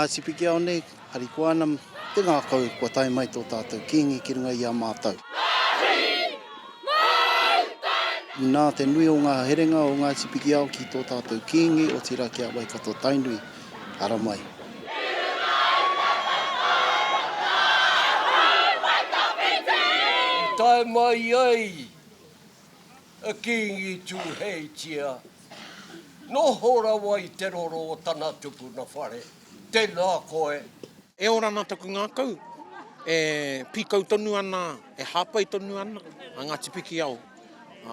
Ngāti Pikiao nei, hari koana te ngākau kua tai mai tō tātou kingi ki runga i a mātou. Nā te nui o ngā herenga o Ngāti Pikiao ki tō tātou kingi o tira ki a Waikato tainui, ara mai. Tai mai ai, a kingi tu hei tia. Noho rawa i te roro o tana tupu na whare. Tēnā koe. E ora nā taku ngākau, e pikau tonu ana, e hāpai tonu ana, a Ngāti Pikiao,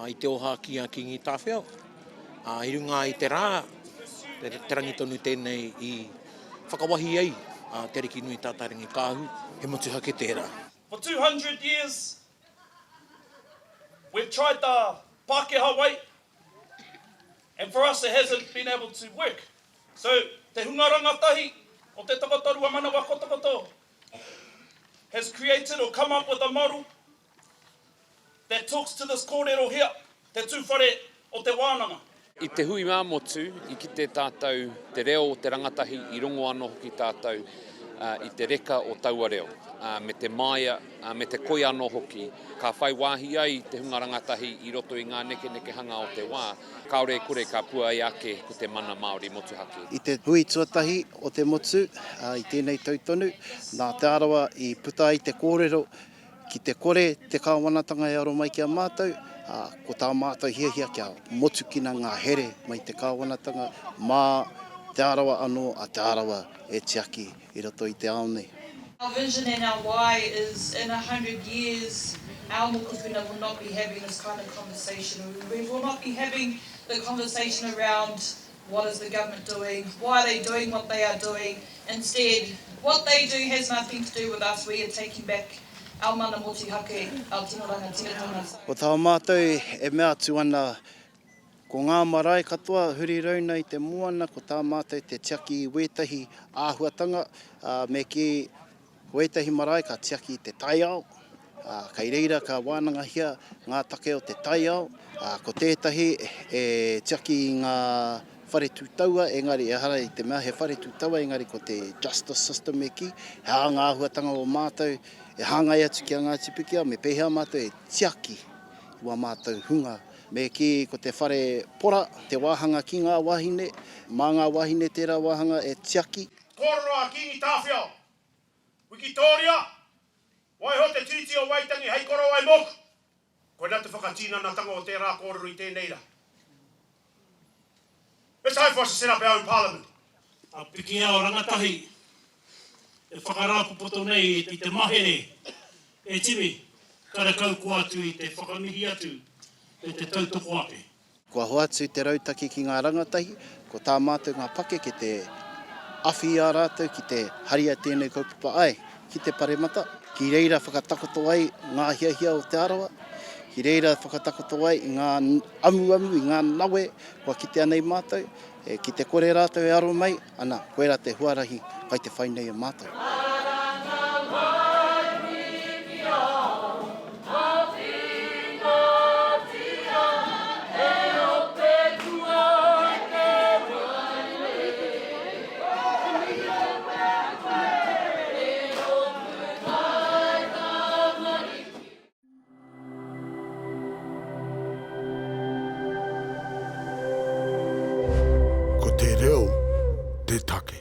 i te oha ki a Kiingitanga. I runga i te rā, te rangi tonu tēnei i whakawahi ai, te riki nui tātaringi kāhu, he motuhake tērā. For 200 years, we've tried the Pākehā way, and for us it hasn't been able to work. So, te hunga rangatahi o te takatarua mana wa kotokoto has created or come up with a model that talks to this kōrero here, te tūwhare o te wānanga. I te hui mā motu, i ki te tātou te reo o te rangatahi, i rongo anō ki tātou i te reka o taua reo. Me te maia, me te koi anō hoki, ka whai wāhi ai te hunga rangatahi i roto i ngā neke hanga o te wā, kaore kore ka pua ai ake ko te mana Māori motuhake. I te hui tuatahi o te motu, i tēnei tautonu, nā te arawa i puta i te kōrero, ki te kore, te Kawanatanga e aro mai ki a mātou, ko tā mātou hiahia kia motu kina ngā here mai te Kawanatanga, mā te arawa anō a te arawa e tiaki i roto i te ao nei. Our vision and our why is in 100 years, our mokopuna will not be having this kind of conversation. We will not be having the conversation around what is the government doing, why are they doing what they are doing. Instead, what they do has nothing to do with us. We are taking back our mana motuhake, our tino rangatingatanga. Ko tā mātou e mea atu ana ko ngā marae katoa huri rauna i te moana, ko tā mātou te tiaki i wētahi āhuatanga, me ki wētahi marae ka tiaki i te taiao, kei reira ka wānanga hia ngā take o te taiao, ko tētahi e tiaki i ngā whare tūtaua, engari e hara i te mea he whare tūtaua, engari ko te justice system e ki, he ngā āhuatanga o mātou, e hāngai atu ki a Ngāti Pikiao, me pēhea mātou e tiaki ua mātou hunga. Me ki ko te whare pora, te wāhanga ki ngā wahine, mā ngā wahine tērā wāhanga e tiaki. Kōrero a Kiingitanga, Wikitoria, waiho te tiriti o waitangi hei koro ai moku. Koe nā te whakatina nā tanga o tērā kōrero i tēnei ra. It's time for us to set up our own parliament. A Pikiao rangatahi, e whakarapupoto nei i te mahere, e tini, karakau ko atu i te whakamihi atu, e te tautoko ake. Kua hoatu te rautaki ki ngā rangatahi, ko tā mātou ngā pake ki te awhi a rātou, ki te haria tēnei kaupapa ai, ki te paremata. Ki reira whakatakoto ai ngā hiahia o te arawa, ki reira whakatakoto ai i ngā amu, i ngā nawe, kua ki te anei mātou, ki te kore rātou e aro mai, ana, koe rā te huarahi, kai te whainei o mātou. Ko te reo, te take.